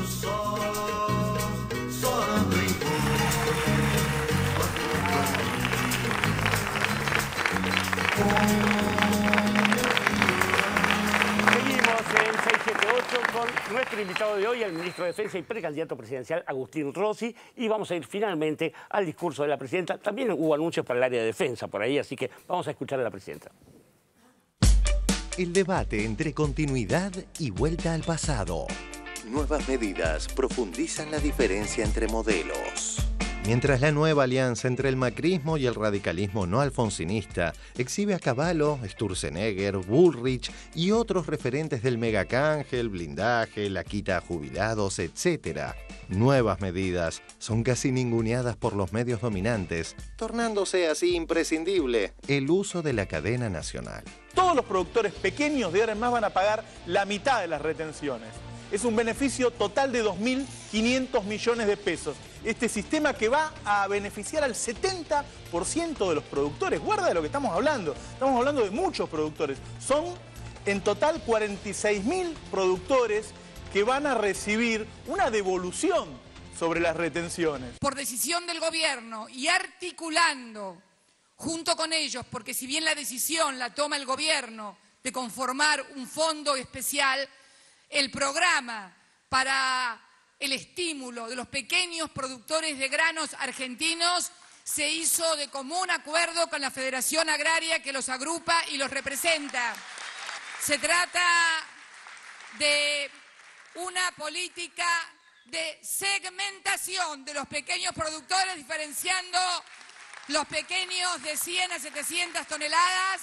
Seguimos en 678 con nuestro invitado de hoy, el ministro de Defensa y precandidato presidencial Agustín Rossi, y vamos a ir finalmente al discurso de la presidenta. También hubo anuncios para el área de defensa por ahí, así que vamos a escuchar a la presidenta. El debate entre continuidad y vuelta al pasado. Nuevas medidas profundizan la diferencia entre modelos. Mientras la nueva alianza entre el macrismo y el radicalismo no alfonsinista exhibe a Cavallo, Sturzenegger, Bullrich y otros referentes del megacanje, el blindaje, la quita a jubilados, etc. Nuevas medidas son casi ninguneadas por los medios dominantes, tornándose así imprescindible el uso de la cadena nacional. Todos los productores pequeños de ahora en más van a pagar la mitad de las retenciones. Es un beneficio total de 2.500 millones de pesos. Este sistema que va a beneficiar al 70% de los productores. Guarda de lo que estamos hablando. Estamos hablando de muchos productores. Son en total 46.000 productores que van a recibir una devolución sobre las retenciones. Por decisión del gobierno y articulando junto con ellos, porque si bien la decisión la toma el gobierno de conformar un fondo especial, el programa para el estímulo de los pequeños productores de granos argentinos se hizo de común acuerdo con la Federación Agraria que los agrupa y los representa. Se trata de una política de segmentación de los pequeños productores, diferenciando los pequeños de 100 a 700 toneladas.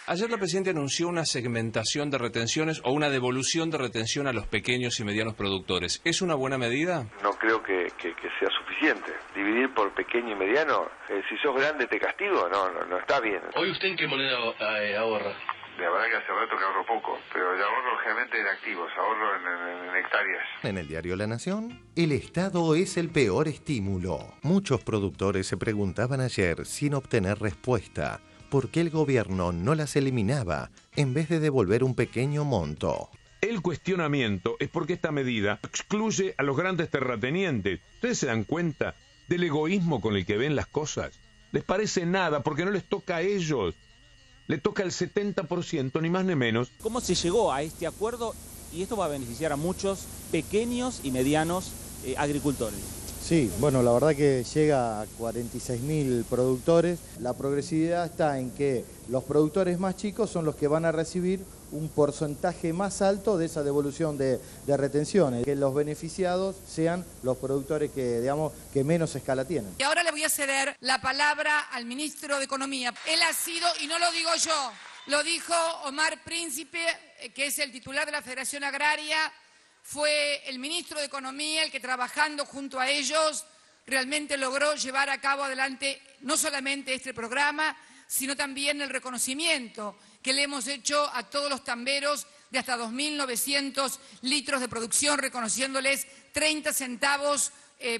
Ayer la presidenta anunció una segmentación de retenciones o una devolución de retención a los pequeños y medianos productores. ¿Es una buena medida? No creo que sea suficiente. Dividir por pequeño y mediano, si sos grande te castigo, no está bien. ¿Hoy usted en qué moneda ahorra? La verdad que hace rato que ahorro poco, pero yo ahorro generalmente en activos, ahorro en hectáreas. En el diario La Nación, el Estado es el peor estímulo. Muchos productores se preguntaban ayer, sin obtener respuesta, ¿por qué el gobierno no las eliminaba en vez de devolver un pequeño monto? El cuestionamiento es porque esta medida excluye a los grandes terratenientes. ¿Ustedes se dan cuenta del egoísmo con el que ven las cosas? Les parece nada porque no les toca a ellos. Le toca el 70%, ni más ni menos. ¿Cómo se llegó a este acuerdo? Y esto va a beneficiar a muchos pequeños y medianos agricultores. Sí, bueno, la verdad que llega a 46.000 productores. La progresividad está en que los productores más chicos son los que van a recibir un porcentaje más alto de esa devolución de retenciones. Que los beneficiados sean los productores que, digamos, que menos escala tienen. Y ahora le voy a ceder la palabra al ministro de Economía. Él ha sido, y no lo digo yo, lo dijo Omar Príncipe, que es el titular de la Federación Agraria. Fue el ministro de Economía el que, trabajando junto a ellos, realmente logró llevar a cabo adelante no solamente este programa, sino también el reconocimiento que le hemos hecho a todos los tamberos de hasta 2.900 litros de producción, reconociéndoles 30 centavos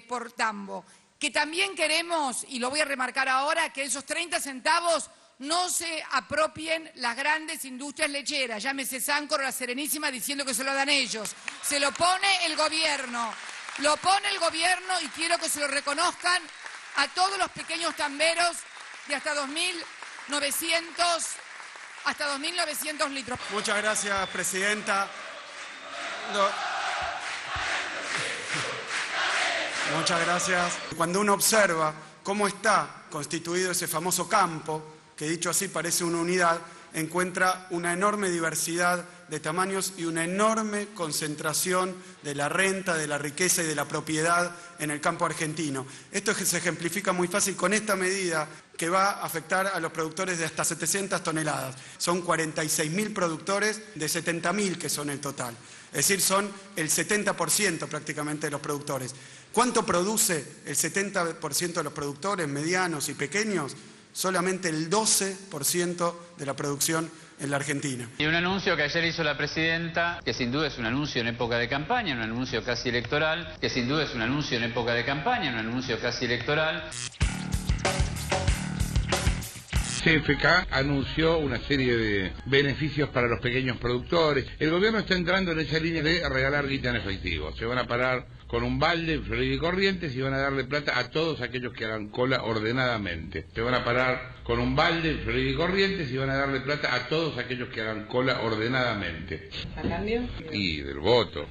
por tambo. Que también queremos, y lo voy a remarcar ahora, que esos 30 centavos no se apropien las grandes industrias lecheras, llámese Sancor o La Serenísima, diciendo que se lo dan ellos. Se lo pone el gobierno, lo pone el gobierno, y quiero que se lo reconozcan a todos los pequeños tamberos de hasta 2.900 litros. Muchas gracias, presidenta. Muchas gracias. Cuando uno observa cómo está constituido ese famoso campo, que dicho así parece una unidad, encuentra una enorme diversidad de tamaños y una enorme concentración de la renta, de la riqueza y de la propiedad en el campo argentino. Esto se ejemplifica muy fácil con esta medida que va a afectar a los productores de hasta 700 toneladas. Son 46.000 productores de 70.000 que son el total. Es decir, son el 70% prácticamente de los productores. ¿Cuánto produce el 70% de los productores medianos y pequeños? Solamente el 12% de la producción en la Argentina. Y un anuncio que ayer hizo la presidenta, que sin duda es un anuncio en época de campaña, un anuncio casi electoral, que sin duda es un anuncio en época de campaña, un anuncio casi electoral. CFK anunció una serie de beneficios para los pequeños productores. El gobierno está entrando en esa línea de regalar guita en efectivo. Se van a parar con un balde, Florida y Corrientes, y van a darle plata a todos aquellos que hagan cola ordenadamente. Se van a parar con un balde, Florida y Corrientes, y van a darle plata a todos aquellos que hagan cola ordenadamente. ¿A cambio? Y del voto.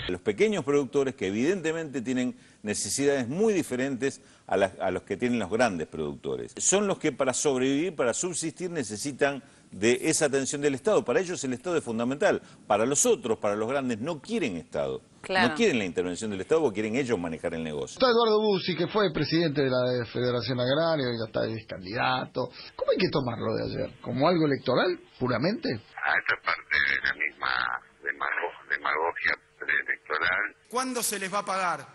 Los pequeños productores que evidentemente tienen necesidades muy diferentes a los que tienen los grandes productores. Son los que para sobrevivir, para subsistir, necesitan de esa atención del Estado. Para ellos el Estado es fundamental. Para los otros, para los grandes, no quieren Estado. Claro. No quieren la intervención del Estado porque quieren ellos manejar el negocio. Está Eduardo Bussi, que fue presidente de la Federación Agraria y ya está de candidato. ¿Cómo hay que tomarlo de ayer? ¿Como algo electoral, puramente? Esta es parte de la misma demagogia preelectoral. ¿Cuándo se les va a pagar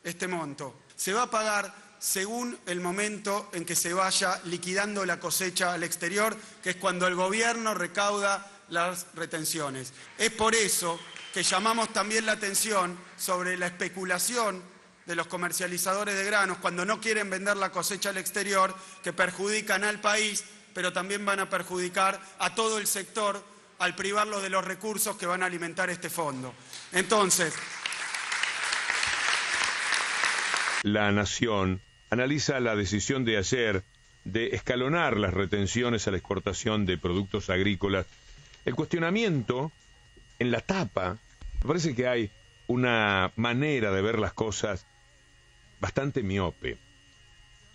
este monto? Se va a pagar según el momento en que se vaya liquidando la cosecha al exterior, que es cuando el gobierno recauda las retenciones. Es por eso que llamamos también la atención sobre la especulación de los comercializadores de granos cuando no quieren vender la cosecha al exterior, que perjudican al país, pero también van a perjudicar a todo el sector al privarlos de los recursos que van a alimentar este fondo. Entonces, La Nación analiza la decisión de ayer de escalonar las retenciones a la exportación de productos agrícolas. El cuestionamiento en la tapa, me parece que hay una manera de ver las cosas bastante miope.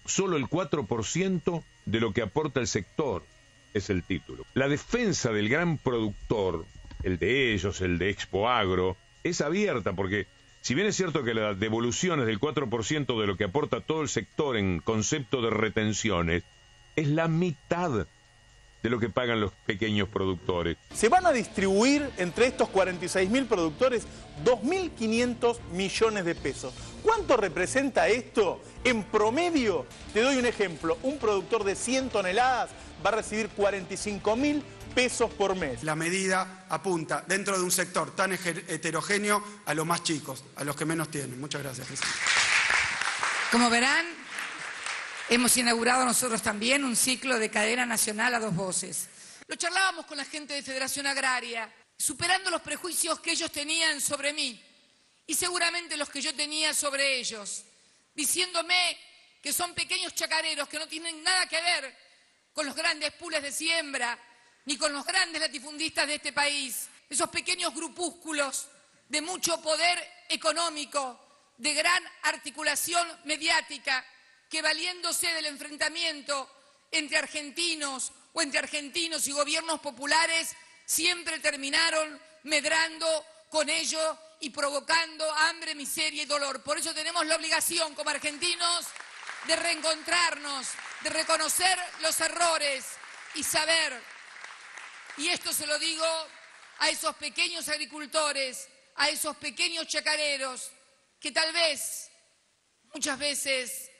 Solo el 4% de lo que aporta el sector es el título. La defensa del gran productor, el de ellos, el de Expo Agro, es abierta porque si bien es cierto que la devolución es del 4% de lo que aporta todo el sector en concepto de retenciones, es la mitad de lo que pagan los pequeños productores. Se van a distribuir entre estos 46.000 productores 2.500 millones de pesos. ¿Cuánto representa esto? En promedio, te doy un ejemplo, un productor de 100 toneladas va a recibir 45.000 pesos por mes. La medida apunta dentro de un sector tan heterogéneo a los más chicos, a los que menos tienen. Muchas gracias, presidente. Como verán, hemos inaugurado nosotros también un ciclo de cadena nacional a dos voces. Lo charlábamos con la gente de Federación Agraria, superando los prejuicios que ellos tenían sobre mí y seguramente los que yo tenía sobre ellos, diciéndome que son pequeños chacareros que no tienen nada que ver con los grandes pools de siembra ni con los grandes latifundistas de este país. Esos pequeños grupúsculos de mucho poder económico, de gran articulación mediática, que valiéndose del enfrentamiento entre argentinos o entre argentinos y gobiernos populares, siempre terminaron medrando con ello y provocando hambre, miseria y dolor. Por eso tenemos la obligación como argentinos de reencontrarnos, de reconocer los errores y saber, y esto se lo digo a esos pequeños agricultores, a esos pequeños chacareros, que tal vez, muchas veces,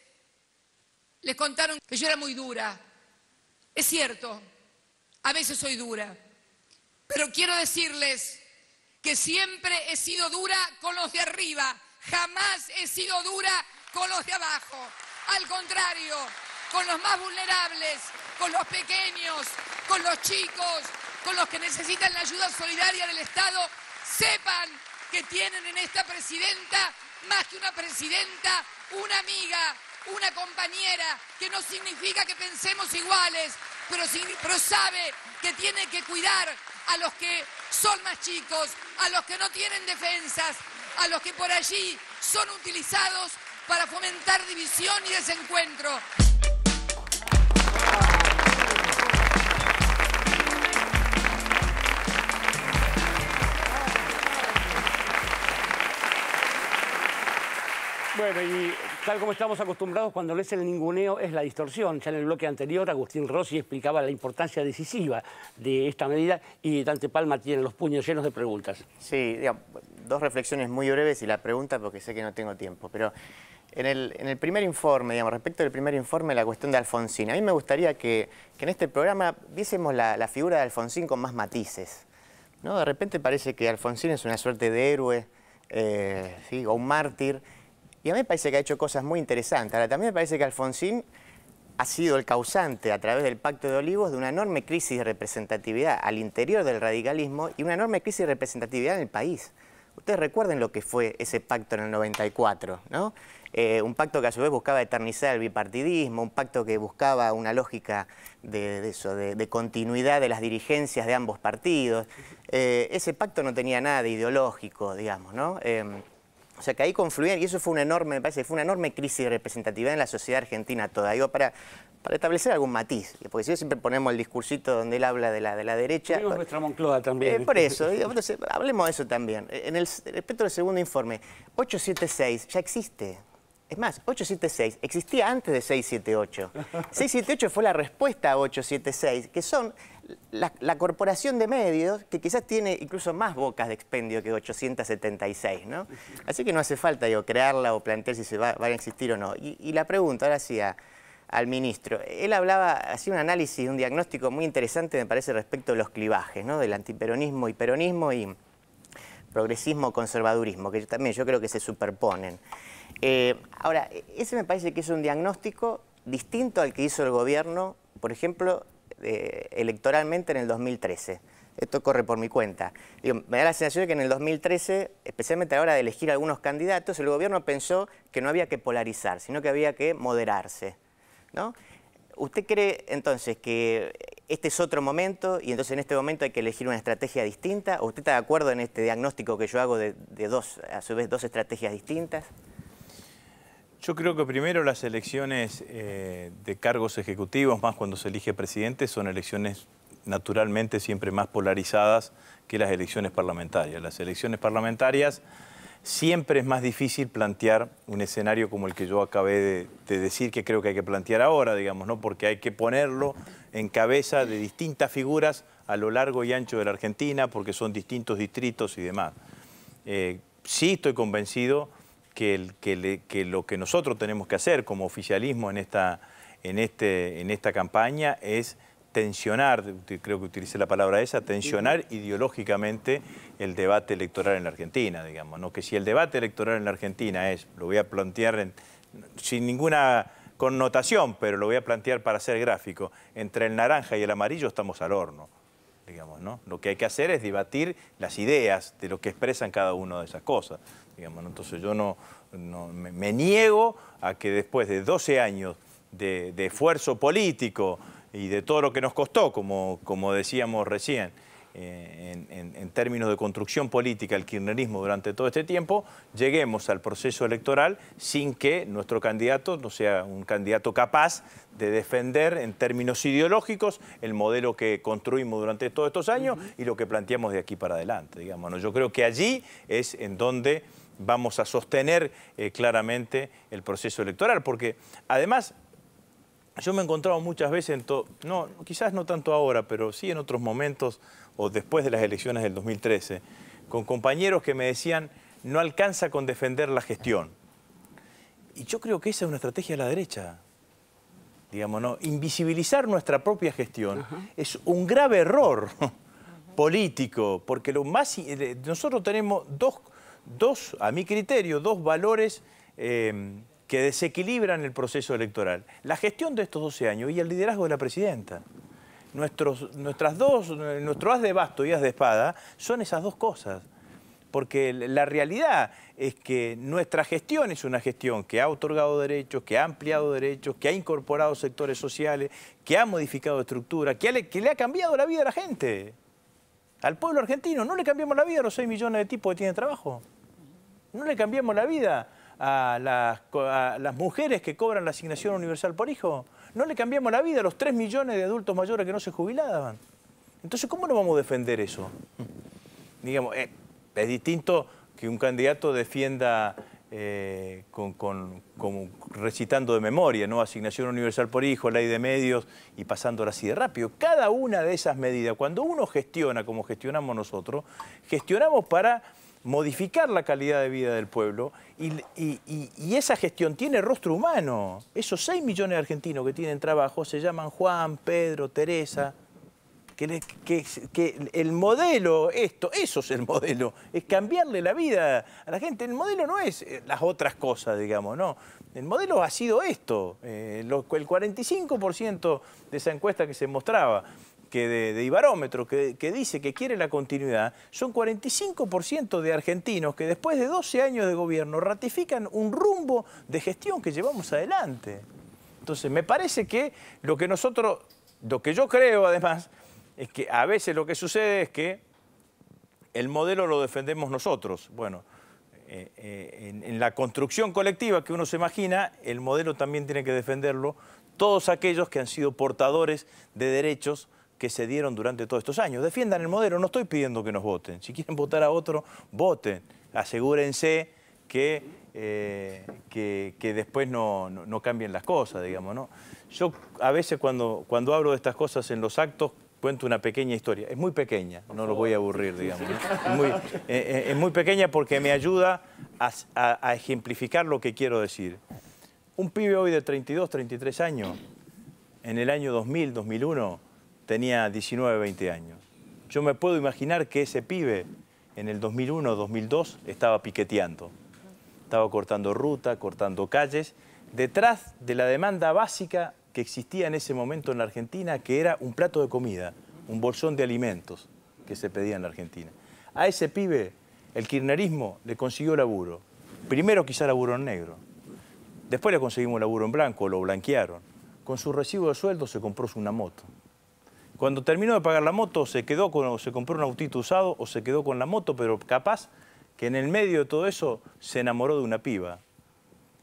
les contaron que yo era muy dura. Es cierto, a veces soy dura, pero quiero decirles que siempre he sido dura con los de arriba, jamás he sido dura con los de abajo. Al contrario, con los más vulnerables, con los pequeños, con los chicos, con los que necesitan la ayuda solidaria del Estado, sepan que tienen en esta presidenta, más que una presidenta, una amiga, una compañera, que no significa que pensemos iguales, pero sabe que tiene que cuidar a los que son más chicos, a los que no tienen defensas, a los que por allí son utilizados para fomentar división y desencuentro. Bueno, y tal como estamos acostumbrados, cuando lees el ninguneo es la distorsión. Ya en el bloque anterior, Agustín Rossi explicaba la importancia decisiva de esta medida y Dante Palma tiene los puños llenos de preguntas. Sí, digamos, dos reflexiones muy breves y la pregunta porque sé que no tengo tiempo. Pero en el primer informe, digamos, respecto del primer informe, la cuestión de Alfonsín. A mí me gustaría que en este programa viésemos la figura de Alfonsín con más matices, ¿no? De repente parece que Alfonsín es una suerte de héroe, ¿sí? O un mártir. Y a mí me parece que ha hecho cosas muy interesantes. Ahora, también me parece que Alfonsín ha sido el causante a través del Pacto de Olivos de una enorme crisis de representatividad al interior del radicalismo y una enorme crisis de representatividad en el país. Ustedes recuerden lo que fue ese pacto en el 94, ¿no? Un pacto que a su vez buscaba eternizar el bipartidismo, un pacto que buscaba una lógica de continuidad de las dirigencias de ambos partidos. Ese pacto no tenía nada de ideológico, digamos, ¿no? O sea que ahí confluían, y eso fue una enorme, me parece, fue una enorme crisis de representatividad en la sociedad argentina toda. Digo, para establecer algún matiz, porque si siempre ponemos el discursito donde él habla de la derecha. Tenemos nuestra Moncloa también. Por eso, entonces, hablemos de eso también. Respecto al segundo informe, 876 ya existe. Es más, 876 existía antes de 678. 678 fue la respuesta a 876, que son la corporación de medios que quizás tiene incluso más bocas de expendio que 876, ¿no? Así que no hace falta, digo, crearla o plantear si se van a existir o no. Y la pregunta, ahora sí, al ministro. Él hacía un análisis, un diagnóstico muy interesante, me parece, respecto de los clivajes, ¿no? Del antiperonismo y peronismo y progresismo-conservadurismo, que también yo creo que se superponen. Ahora, ese me parece que es un diagnóstico distinto al que hizo el gobierno, por ejemplo, electoralmente en el 2013. Esto corre por mi cuenta. Digo, me da la sensación de que en el 2013, especialmente a la hora de elegir algunos candidatos, el gobierno pensó que no había que polarizar, sino que había que moderarse, ¿no? ¿Usted cree entonces que este es otro momento y entonces en este momento hay que elegir una estrategia distinta? ¿O usted está de acuerdo en este diagnóstico que yo hago de a su vez, dos estrategias distintas? Yo creo que primero las elecciones de cargos ejecutivos, más cuando se elige presidente, son elecciones naturalmente siempre más polarizadas que las elecciones parlamentarias. Las elecciones parlamentarias siempre es más difícil plantear un escenario como el que yo acabé de decir que creo que hay que plantear ahora, digamos, ¿no? Porque hay que ponerlo en cabeza de distintas figuras a lo largo y ancho de la Argentina, porque son distintos distritos y demás. Sí estoy convencido que lo que nosotros tenemos que hacer como oficialismo en esta campaña es tensionar, creo que utilicé la palabra esa, tensionar ideológicamente el debate electoral en la Argentina, digamos, ¿no? Que si el debate electoral en la Argentina es, lo voy a plantear sin ninguna connotación, pero lo voy a plantear para ser gráfico, entre el naranja y el amarillo estamos al horno, digamos, ¿no? Lo que hay que hacer es debatir las ideas de lo que expresan cada una de esas cosas, digamos, ¿no? Entonces yo me niego a que después de 12 años de esfuerzo político y de todo lo que nos costó, como decíamos recién, en términos de construcción política, el kirchnerismo durante todo este tiempo, lleguemos al proceso electoral sin que nuestro candidato no sea un candidato capaz de defender en términos ideológicos el modelo que construimos durante todos estos años y lo que planteamos de aquí para adelante, digamos, ¿no? Yo creo que allí es en donde vamos a sostener claramente el proceso electoral, porque además yo me he encontrado muchas veces, quizás no tanto ahora, pero sí en otros momentos o después de las elecciones del 2013, con compañeros que me decían, no alcanza con defender la gestión. Y yo creo que esa es una estrategia de la derecha. Digamos, ¿no? Invisibilizar nuestra propia gestión es un grave error político, porque nosotros tenemos dos, a mi criterio, dos valores que desequilibran el proceso electoral. La gestión de estos 12 años y el liderazgo de la presidenta. Nuestro as de basto y as de espada son esas dos cosas. Porque la realidad es que nuestra gestión es una gestión que ha otorgado derechos, que ha ampliado derechos, que ha incorporado sectores sociales, que ha modificado estructuras, que le ha cambiado la vida a la gente. Al pueblo argentino no le cambiamos la vida a los 6 millones de tipos que tienen trabajo. No le cambiamos la vida a las mujeres que cobran la asignación universal por hijo. No le cambiamos la vida a los 3 millones de adultos mayores que no se jubilaban. Entonces, ¿cómo no vamos a defender eso? Digamos, es distinto que un candidato defienda recitando de memoria, ¿no? Asignación universal por hijo, ley de medios y pasándola así de rápido. Cada una de esas medidas, cuando uno gestiona como gestionamos nosotros, gestionamos para modificar la calidad de vida del pueblo y esa gestión tiene rostro humano. Esos 6 millones de argentinos que tienen trabajo se llaman Juan, Pedro, Teresa, que el modelo, eso es el modelo, es cambiarle la vida a la gente. El modelo no es las otras cosas, digamos, no. El modelo ha sido esto. El 45% de esa encuesta que se mostraba, que de Ibarómetro, que dice que quiere la continuidad, son 45% de argentinos que después de 12 años de gobierno ratifican un rumbo de gestión que llevamos adelante. Entonces, me parece que lo que yo creo, además, es que a veces lo que sucede es que el modelo lo defendemos nosotros. Bueno, en la construcción colectiva que uno se imagina, el modelo también tiene que defenderlo todos aquellos que han sido portadores de derechos que se dieron durante todos estos años. Defiendan el modelo, no estoy pidiendo que nos voten. Si quieren votar a otro, voten. Asegúrense que después no cambien las cosas, digamos, ¿no? Yo a veces cuando hablo de estas cosas en los actos, cuento una pequeña historia. Es muy pequeña, no los voy a aburrir, digamos, ¿no? Es muy pequeña porque me ayuda a ejemplificar lo que quiero decir. Un pibe hoy de 32, 33 años, en el año 2000, 2001, tenía 19, 20 años. Yo me puedo imaginar que ese pibe en el 2001, 2002 estaba piqueteando. Estaba cortando ruta, cortando calles, detrás de la demanda básica que existía en ese momento en la Argentina, que era un plato de comida, un bolsón de alimentos que se pedía en la Argentina. A ese pibe el kirchnerismo le consiguió laburo. Primero quizá laburo en negro. Después le conseguimos laburo en blanco, lo blanquearon. Con su recibo de sueldo se compró una moto. Cuando terminó de pagar la moto, se compró un autito usado o se quedó con la moto, pero capaz que en el medio de todo eso se enamoró de una piba.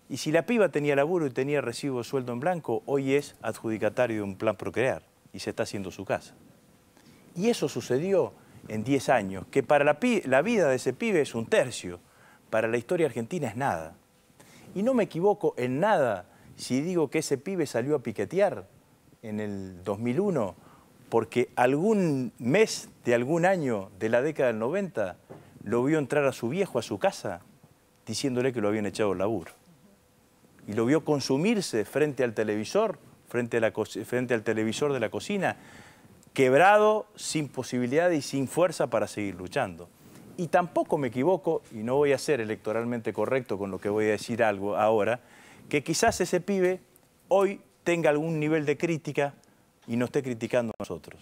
Y si la piba tenía laburo y tenía recibo de sueldo en blanco, hoy es adjudicatario de un plan Procrear y se está haciendo su casa. Y eso sucedió en 10 años, que para la vida de ese pibe es un tercio, para la historia argentina es nada. Y no me equivoco en nada si digo que ese pibe salió a piquetear en el 2001 porque algún mes de algún año de la década del 90 lo vio entrar a su viejo a su casa diciéndole que lo habían echado del laburo. Y lo vio consumirse frente al televisor, frente al televisor de la cocina, quebrado, sin posibilidad y sin fuerza para seguir luchando. Y tampoco me equivoco, y no voy a ser electoralmente correcto con lo que voy a decir algo ahora, que quizás ese pibe hoy tenga algún nivel de crítica y no esté criticando a nosotros.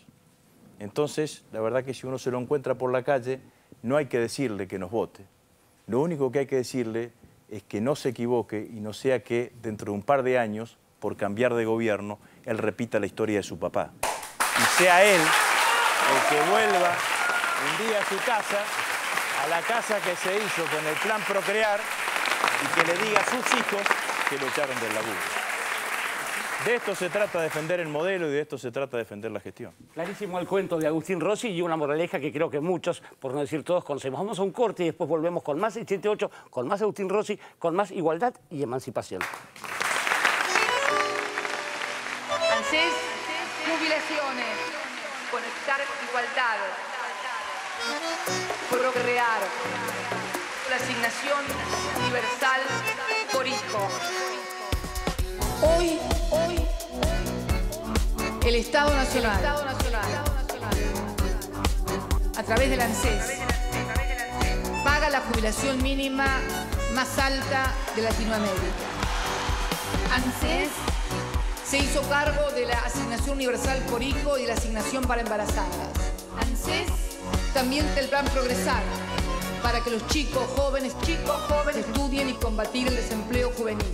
Entonces, la verdad que si uno se lo encuentra por la calle, no hay que decirle que nos vote. Lo único que hay que decirle es que no se equivoque y no sea que dentro de un par de años, por cambiar de gobierno, él repita la historia de su papá. Y sea él el que vuelva un día a su casa, a la casa que se hizo con el plan Procrear, y que le diga a sus hijos que lo echaron del laburo. De esto se trata de defender el modelo y de esto se trata de defender la gestión. Clarísimo el cuento de Agustín Rossi y una moraleja que creo que muchos, por no decir todos, conocemos. Vamos a un corte y después volvemos con más 678, con más Agustín Rossi, con más igualdad y emancipación. ANSES, jubilaciones, conectar igualdad, procrear, la asignación universal por hijo. Hoy, el Estado Nacional, a través del ANSES, paga la jubilación mínima más alta de Latinoamérica. ANSES se hizo cargo de la asignación universal por hijo y de la asignación para embarazadas. ANSES también del plan Progresar, para que los chicos jóvenes estudien y combatir el desempleo juvenil.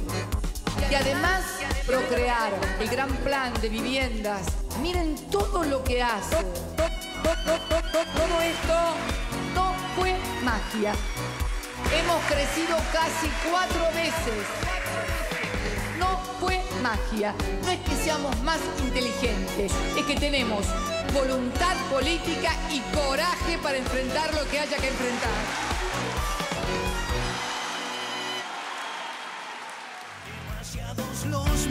Y además, Procrear, el gran plan de viviendas. Miren todo lo que hace. Todo esto no fue magia. Hemos crecido casi 4 veces. No fue magia. No es que seamos más inteligentes, es que tenemos voluntad política y coraje para enfrentar lo que haya que enfrentar. Los